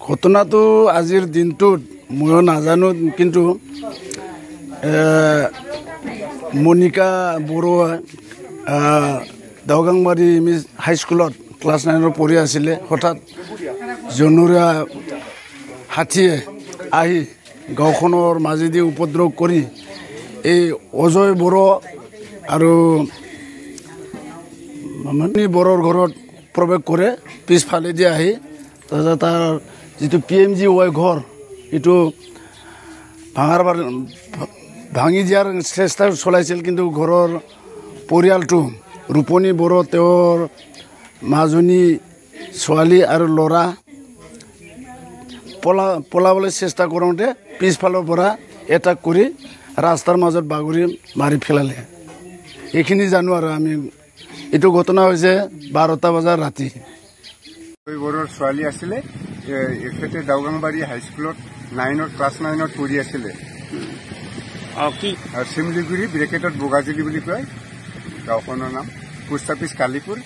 ঘটনাটো আজিৰ দিনটোত ময়ো নাজানো, কিন্তু মনিকা বৰুৱা দাউগাংবাৰী হাইস্কুলত ক্লাছ 9 পঢ়ি আছিলে। হঠাৎ জনৰীয়া হাতীয়ে আহি গাঁওখনৰ মাজেদি উপদ্ৰৱ কৰি এই অজয় বড়ো আৰু মামনি বড়োৰ ঘৰত প্ৰৱেশ কৰে। পিছফালেদি আহি তাৰপিছত তাৰ যিটো PMGY ঘৰ এইটো ভাঙি দিয়াৰ চেষ্টা চলাইছিল, কিন্তু ঘৰৰ পৰিয়ালটো ৰূপনী বড়ো তেওঁৰ মাজনী ছোৱালী আৰু ল'ৰা পলাবলৈ চেষ্টা কৰোঁতে পিছফালৰ পৰা এটাক কৰি ৰাস্তাৰ মাজত বাগৰি মাৰি পেলালে। এইখিনি জানো আৰু আমি। এইটো ঘটনা হৈছে 12টা বজাৰ ৰাতি। বড়োৰ ছোৱালী আছিলে, এখেতে দাউগাংবাৰী হাইস্কুলত ক্লাছ 9 পঢ়ি আছিলে। চিমলিগুৰি ব্ৰেকেটত বগাজুলি বুলি কয় গাঁওখনৰ নাম, পোষ্ট অফিচ কালিপুৰ।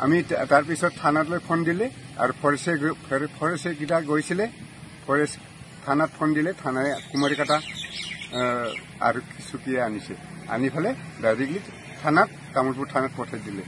আমি তাৰপিছত থানালৈ ফোন দিলে আৰু ফৰেষ্টকেইটা গৈছিলে। ফৰেষ্ট থানাত ফোন দিলে, থানাই কুমাৰীকাটা আৰু চুকিয়ে আনিছে, আনি পেলাই ডাইৰেক্টলি তামোলপুৰ থানাত পঠাই দিলে।